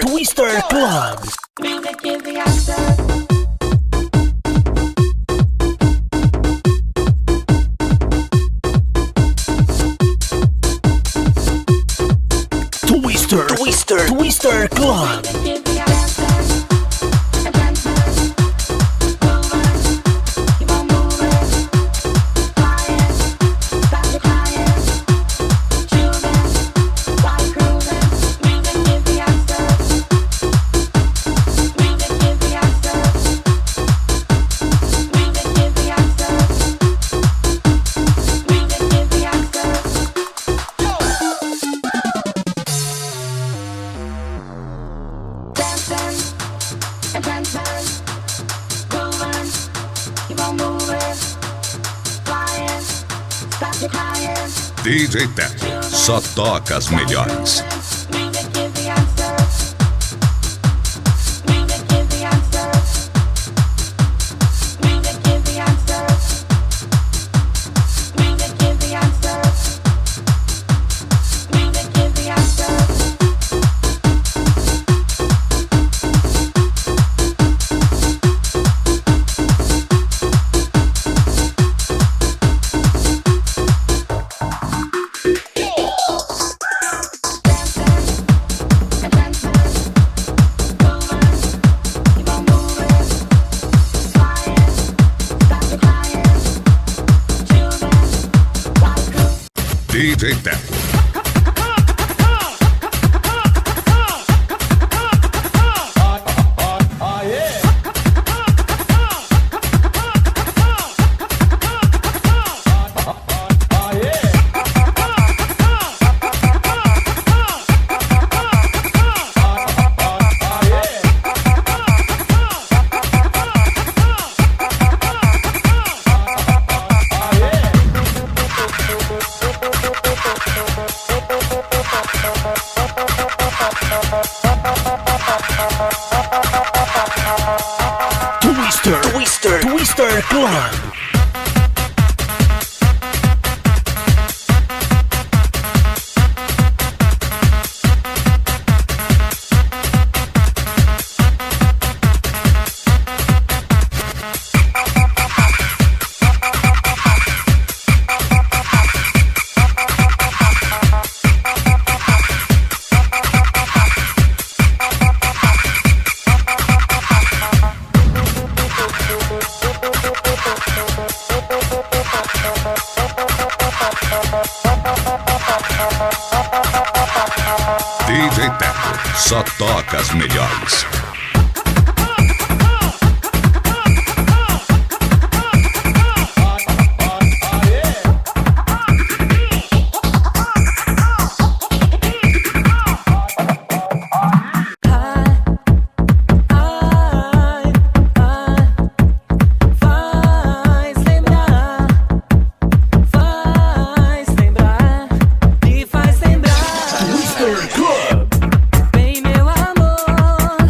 [SPEAKER 2] Twister Club.
[SPEAKER 10] Music is the answer.
[SPEAKER 2] Twister Club.
[SPEAKER 1] DJ Teco só toca as melhores. DJ Teco.
[SPEAKER 2] Twister Club.
[SPEAKER 1] DJ Teco só toca as melhores.
[SPEAKER 10] Bem, meu amor,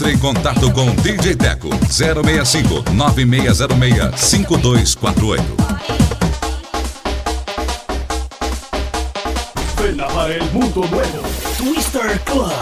[SPEAKER 1] Entre em contato com DJ Teco 065 9606 5248.
[SPEAKER 2] Ven a ver el mundo nuevo. Twister Club.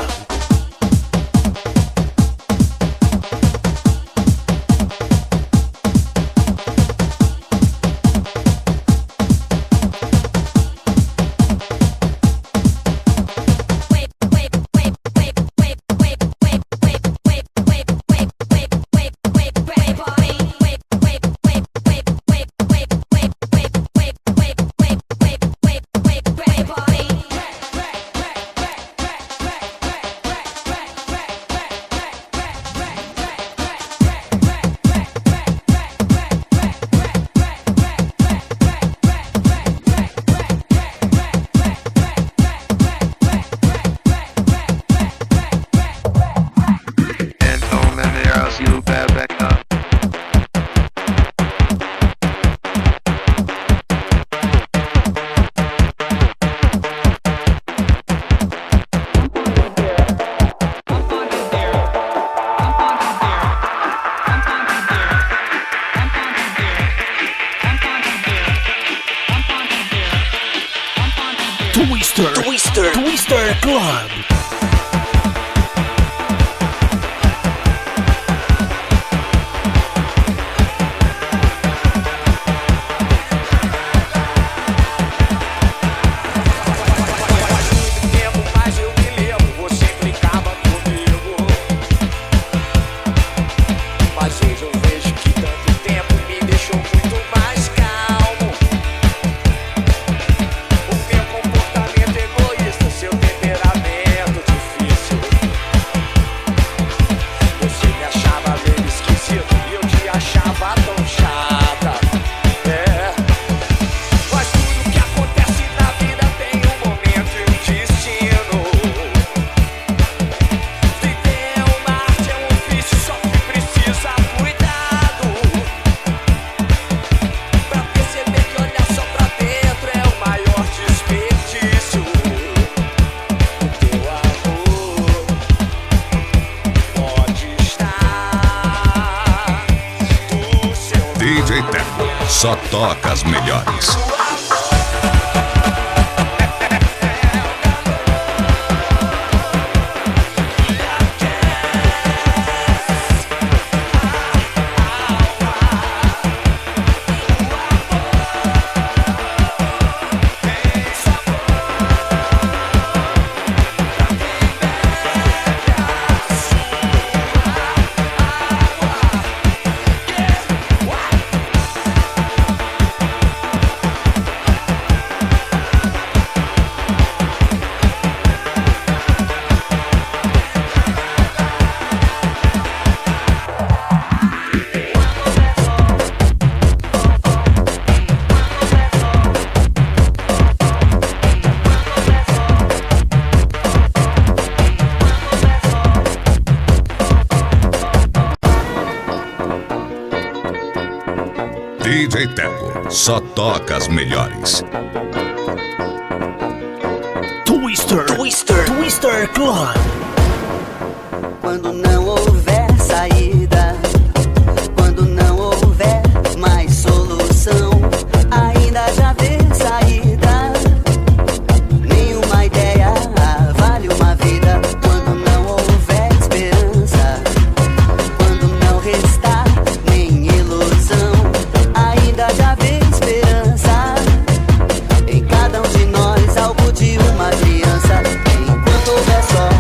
[SPEAKER 2] Twister Club.
[SPEAKER 1] DJ Teco só toca as melhores. DJ Teco só toca as melhores.
[SPEAKER 2] Twister Club.
[SPEAKER 5] Quando não houver saída, quando não houver mais solução, ainda já vê saída. Nenhuma ideia vale uma vida. Quando não houver esperança, quando não restar nem ilusão, ainda já vê esperança. Em cada um de nós algo de uma criança. Enquanto houver sol,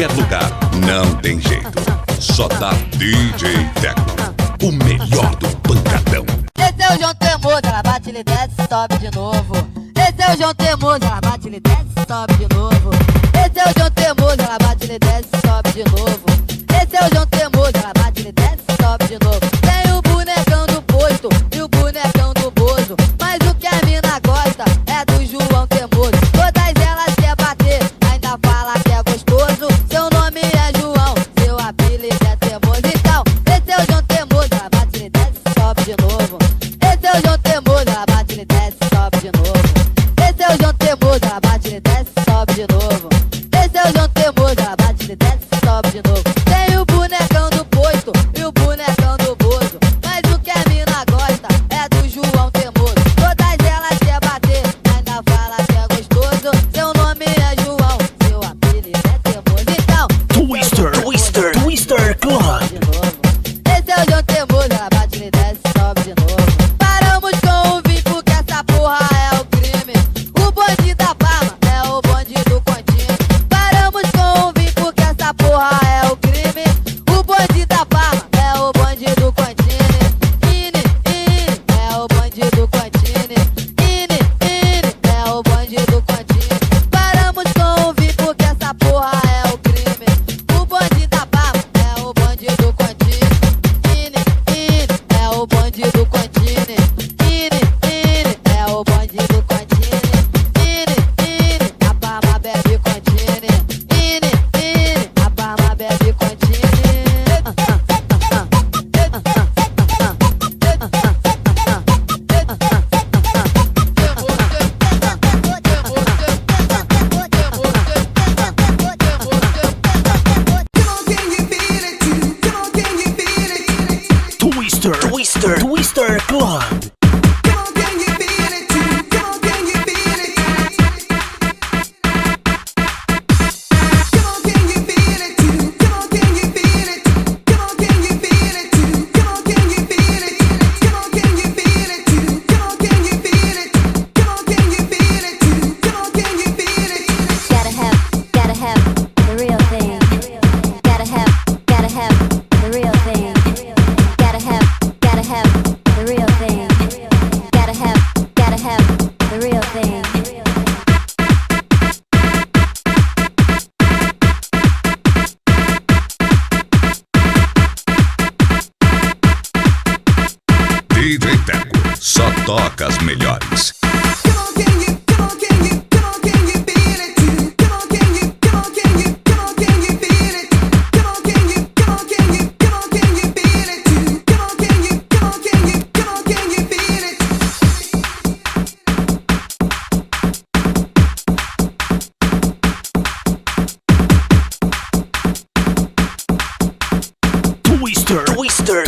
[SPEAKER 1] qualquer lugar, não tem jeito. Só dá DJ Teco, o melhor do pancadão.
[SPEAKER 16] Esse é o João Teimoso, ela bate, ele desce, sobe de novo. Esse é o João Teimoso, ela bate, ele desce, sobe de novo. Esse é o João Teimoso, ela bate, ele desce, sobe de novo. Esse é o João Teimoso, ela bate, ele desce, sobe de novo. Tem o bonecão do posto e o bonecão do Bozo, mas o que a mina gosta é do João Teimoso. Todas elas quer bater, ainda fala que é gostoso. Seu nome é João, seu apelido é Teimoso. Então, esse é o João Teimoso, ela bate, ele desce, sobe de novo. Esse é o João Teimoso, ela bate, ele desce, sobe de novo. Esse é o João Teimoso, ela bate, ele desce, sobe de novo. Esse é o João Teimoso, ela bate, ele desce, sobe de novo. Tem o bonecão do posto e o bonecão do Bozo, mas o que a mina gosta é do João Teimoso. Todas elas quer bater, ainda fala que é gostoso. Seu nome é João, seu apelido é Teimoso. Então,
[SPEAKER 2] Twister Club.
[SPEAKER 16] esse é o João Teimoso, ela bate, ele desce, sobe de novo. Paramos com o vinho porque essa porra é o crime. O bonde da Barra é o bonde do Contine. Paramos com o vinho porque essa porra é o crime. O bonde da Barra é o bonde do Contine. É o bonde do Contine. É o bonde do Contine. Paramos com o vinho porque essa porra é o crime. O bonde da Barra é o bonde do Contine. É o bonde do Contine. É o bonde do Contine. A Barra bebe Contine. A Barra bebe Contine.
[SPEAKER 2] Twister Club.
[SPEAKER 3] Gotta have the real thing. Gotta have the real thing. Gotta have the real thing. Gotta have the real thing.
[SPEAKER 1] DJ Teco, só toca as melhores.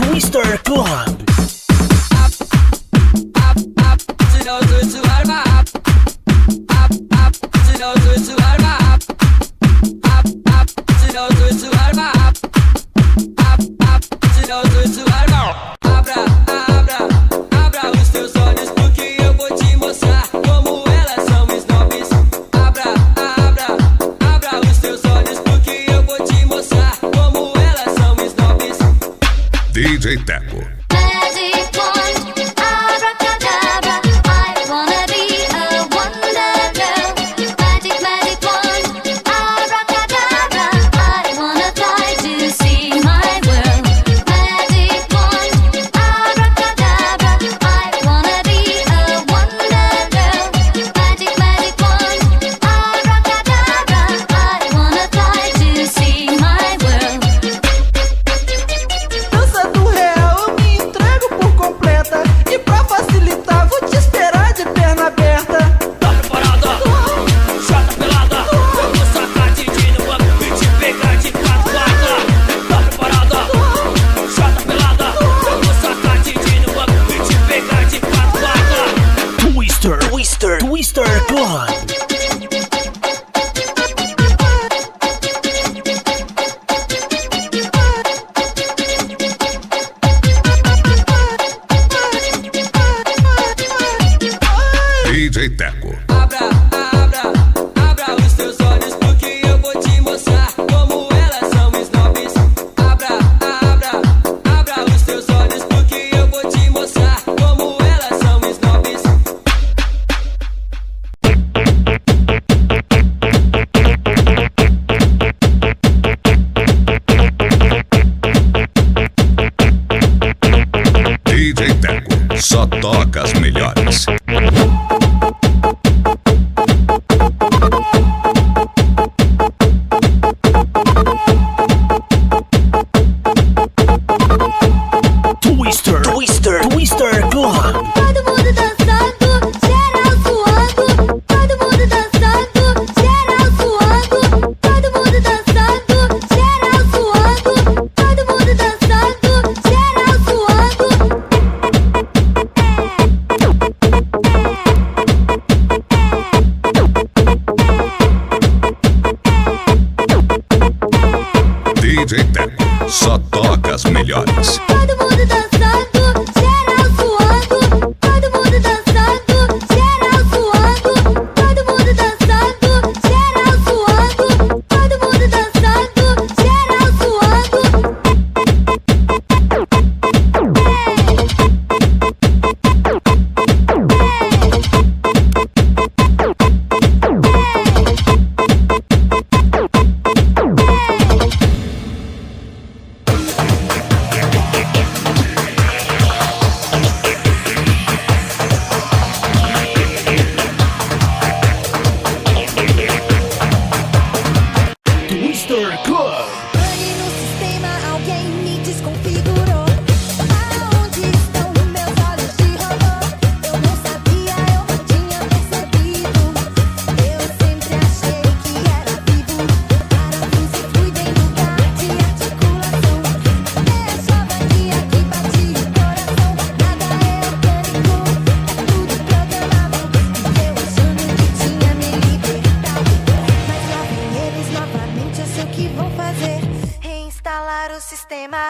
[SPEAKER 2] Twister Club.
[SPEAKER 9] Abra os teus olhos porque eu vou te mostrar como elas são snobs. Abra os teus olhos porque eu vou te mostrar como elas são snobs.
[SPEAKER 1] DJ Teco,
[SPEAKER 3] Magic wand, abracadabra, I wanna be a wonder girl. Magic wand, abracadabra, I wanna fly to see my world. Magic wand, abracadabra, I wanna be a wonder girl. Magic wand, abracadabra, I wanna fly to see my world.
[SPEAKER 17] Dança do real, eu me entrego por completa. E pra facilitar, vou te esperar de perna aberta.
[SPEAKER 8] Tá preparada? Chata pelada, eu vou sacar de no banco e te pegar de 4-4. Tá preparada? Chata pelada, eu vou sacar de no banco e te pegar de 4-4.
[SPEAKER 2] Twister Club.
[SPEAKER 1] DJ Teco,
[SPEAKER 9] Abra os teus olhos porque eu vou te mostrar como
[SPEAKER 1] só toca as melhores.
[SPEAKER 2] Twister Club.
[SPEAKER 3] Todo mundo dançando, geral suando. Todo mundo dançando, geral suando. Todo mundo dançando, geral suando. Todo mundo dançando, geral suando.
[SPEAKER 1] DJ Teco, só toca as melhores.
[SPEAKER 3] Todo mundo dançando, geral suando. Todo mundo dançando, geral suando. Todo mundo dançando, geral suando. Todo mundo dançando, geral suando.
[SPEAKER 2] Twister Club.
[SPEAKER 3] Pane no sistema, alguém me desconfigurou. Aonde estão meus olhos de robô? Eu não sabia, eu não tinha percebido. Eu sempre achei que era vivo. Parafuso e fui bem no lugar de articulação. Deixava aqui batia o coração. Nada é orgânico, é tudo programado. Eu achando que tinha me libertado. Mas lá vem eles novamente, eu sei o que vão fazer. Reinstalar o sistema.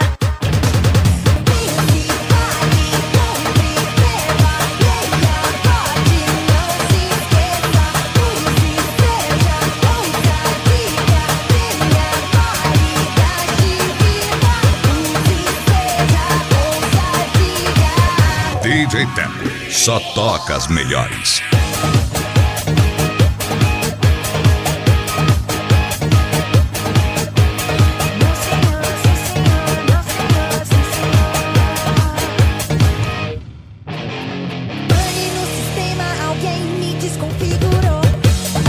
[SPEAKER 1] DJ Teco, só toca as melhores.
[SPEAKER 3] Pane no sistema, alguém me desconfigurou.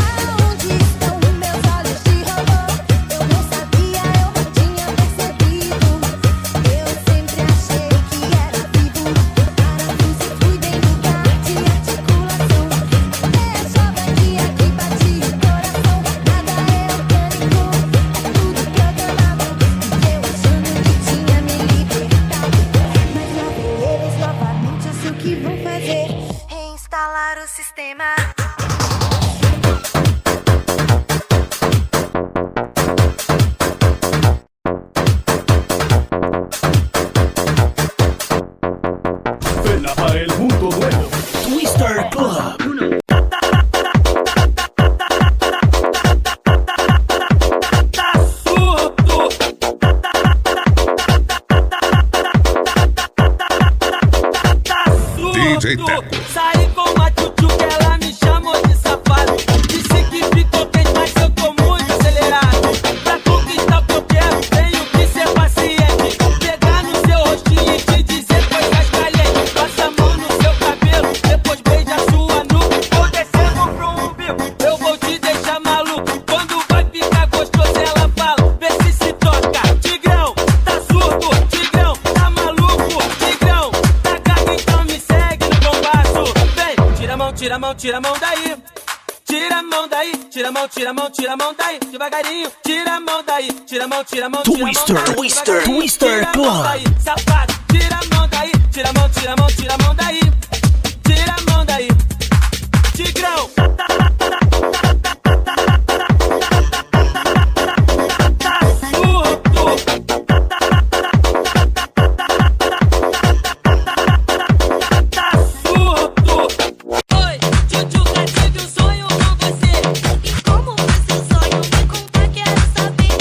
[SPEAKER 3] Aonde estão meus olhos de robô? Eu não sabia, eu não tinha percebido. Eu sempre achei que era vivo. Parafuso e fui bem no lugar de articulação. Deixava aqui batia o coração. Nada é orgânico, é tudo programado. Eu achando que tinha me libertado. Mas lá vem eles novamente, eu sei o que vão fazer. Reinstalar o sistema.
[SPEAKER 2] Ven para el mundo nuevo. Twister Club.
[SPEAKER 1] DJ Teco,
[SPEAKER 7] Saí com uma tchutchu que ela me chamou de safado. Disse que ficou quente, mas eu tô muito acelerado. Pra conquistar o que eu quero, tenho que ser paciente. Pegar no seu rostinho e te dizer coisas calientes. Passa a mão no seu cabelo, depois beija a sua nuca. Vou descendo pro umbigo, eu vou te deixar maluco. Quando vai ficar gostoso, ela fala, vê se toca. Tigrão, tá surdo, Tigrão, tá maluco. Tigrão, tá gago, então me segue no compasso. Vem, tira a mão daí. Tira a mão daí, tira a mão daí, devagarinho. Tira a mão daí, tira a mão
[SPEAKER 2] Twister Club.
[SPEAKER 7] Safado, tira a mão daí, tira a mão daí. Tira a mão daí, Tigrão. Tá surdo. Tá surdo.
[SPEAKER 3] Oi, Tchutchuca, tive um sonho com você. E como foi seu sonho? Me conta, quero saber.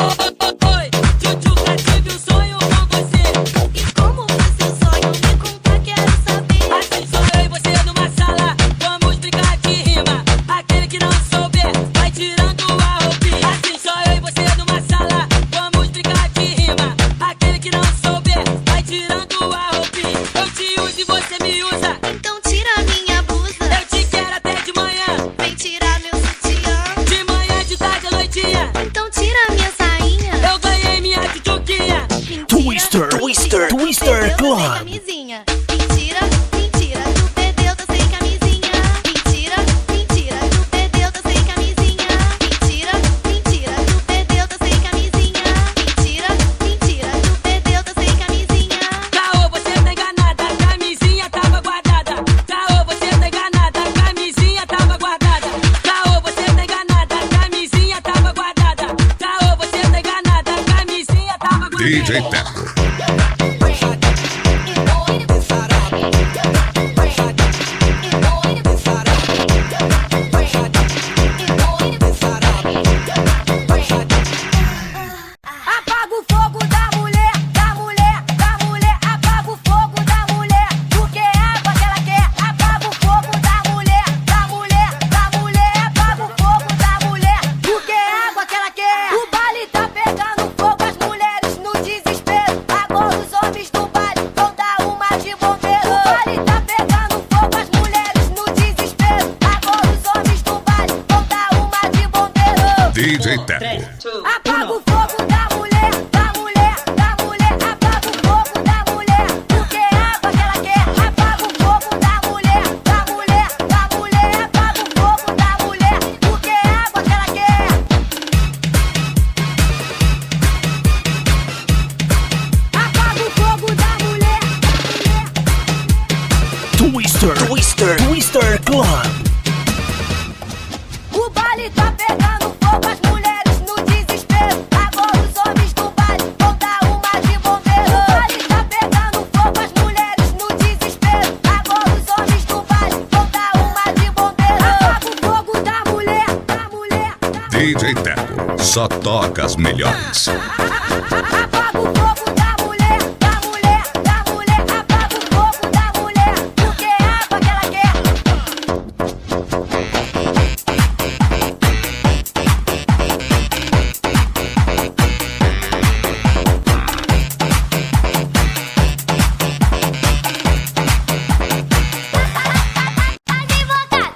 [SPEAKER 3] Oi, Tchutchuca, tive um sonho com você. E como foi seu sonho? Me conta, quero saber.
[SPEAKER 2] Twister Clan.
[SPEAKER 3] O baile tá pegando fogo, as mulheres no desespero. Agora os homens do baile vão dar uma de bombeiro. O baile tá pegando fogo, as mulheres no desespero. Agora os homens do baile vão dar uma de bombeiro. Apaga o fogo da mulher, da mulher, da mulher.
[SPEAKER 1] DJ Teco só toca as melhores.
[SPEAKER 3] Apaga o fogo da mulher, da mulher, da mulher. Apaga o fogo da mulher, porque é a água que ela quer.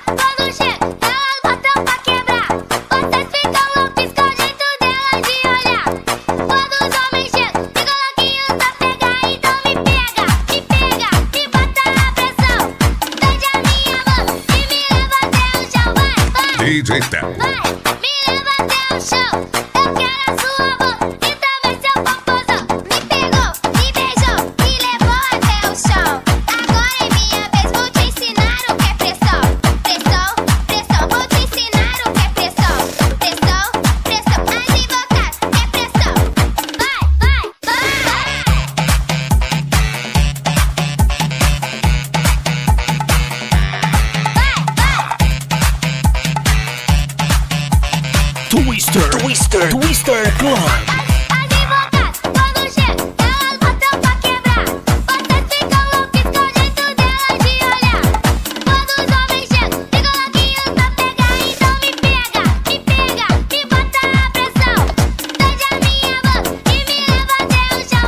[SPEAKER 3] Quando chega, elas botam pra quebrar. Vocês ficam loucos com o jeito delas de olhar. Quando os homens chegam, ficam louquinhos pra pegar. Então me pega, me bota a pressão. Pede a minha mão e me leva até o chão. Vai,
[SPEAKER 1] DJ Teco.
[SPEAKER 3] vai, me leva até o chão. Eu quero a sua mão e também seu popozão. Me pegou, me beijou, me levou até o chão. Agora é minha vez, vou te ensinar o que é pressão. Pressão, pressão, vou te ensinar o que é pressão. Pressão, pressão, advogado, é pressão. Vai, vai,
[SPEAKER 2] Twister Clan.
[SPEAKER 3] advogado, quando chega, elas botam pra quebrar. Vocês ficam loucos com o jeito delas de olhar. Quando os homens chegam, ficam louquinhos pra pegar. Então me pega, me bota a pressão. Pede a minha mão e me leva até o chão.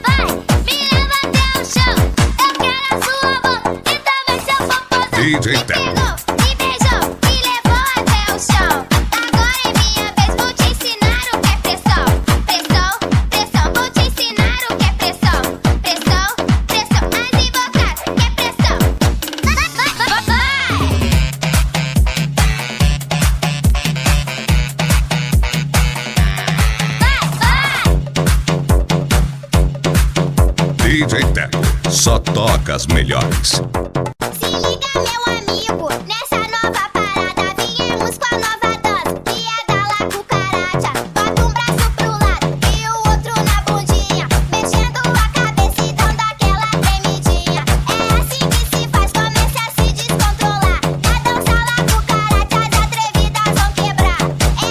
[SPEAKER 3] Vai, me leva até o chão. Eu quero a sua mão e também seu popozão.
[SPEAKER 1] DJ
[SPEAKER 3] Me
[SPEAKER 1] Teco.
[SPEAKER 3] pegou, me beijou, me levou até o chão. Agora é minha vez, vou te ensinar o que é pressão. Pressão, pressão, vou te ensinar o que é pressão. Pressão, pressão, advogado, que é pressão.
[SPEAKER 1] DJ Teco só toca as melhores.
[SPEAKER 3] Se liga, meu amigo, nessa nova parada viemos com a nova dança, que é da La Cucaracha. Bota um braço pro lado e o outro na bundinha, mexendo a cabeça e dando aquela tremidinha. É assim que se faz, comece a se descontrolar. Na dança La Cucaracha as atrevidas vão quebrar.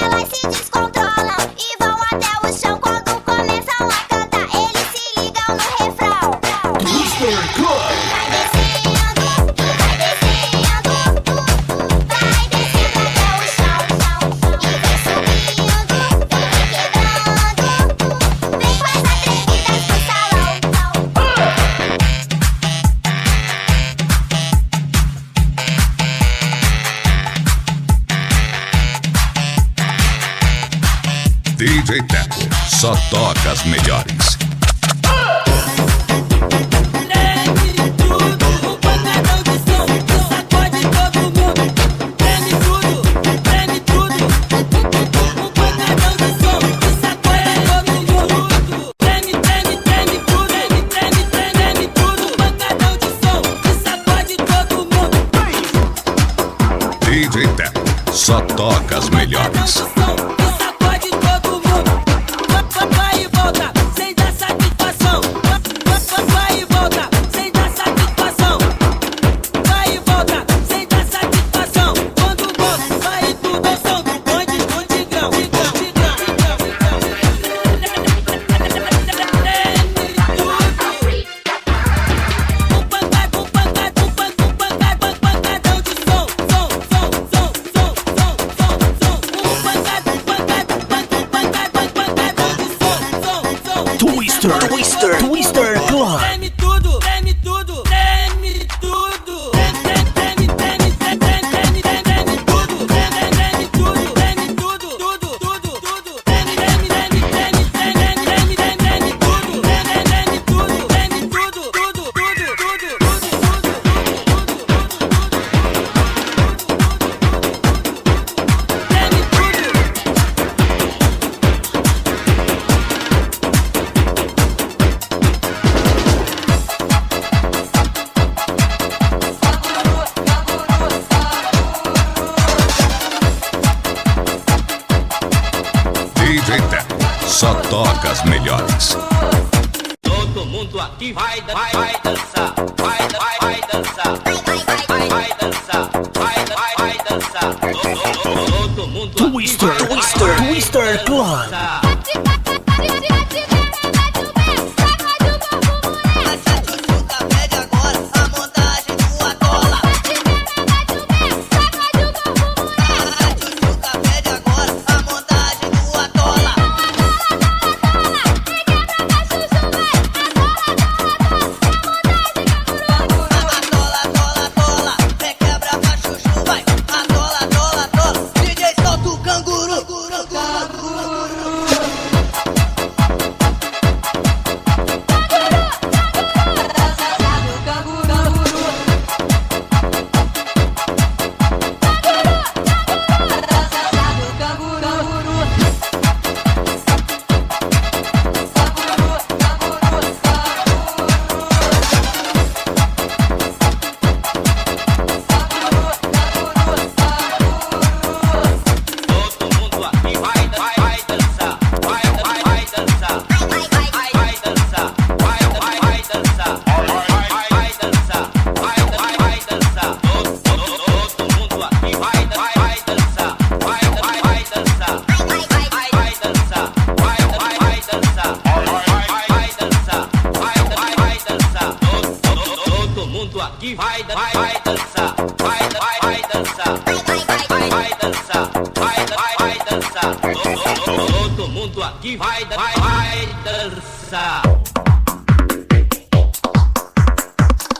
[SPEAKER 3] Elas se descontrolam e vão até o chão. Quando começam a cantar, eles se ligam no refrão.
[SPEAKER 2] Twister Clan.
[SPEAKER 3] Vai descendo até o chão, e vem subindo, vem quebrando, vem com as atrevidas pro salão.
[SPEAKER 1] DJ Teco só toca as melhores. DJ Teco só toca as melhores.
[SPEAKER 7] Sacode todo mundo. Vai e volta, sem dar satisfação. Vai e volta, sem dar satisfação. Vai e volta, sem dar satisfação. Quando volta, vai tudo ao som do bonde do Tigrão. Pancadão de som, som, som, som, som, som, som, som.
[SPEAKER 1] toca as melhores.
[SPEAKER 8] Todo mundo aqui vai dançar, vai dançar, vai dançar, vai dançar, vai dançar. Todo mundo
[SPEAKER 2] Twister, Twister, Twister Club.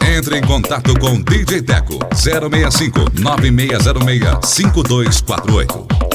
[SPEAKER 1] Entre em contato com DJ Teco 065 9606 5248.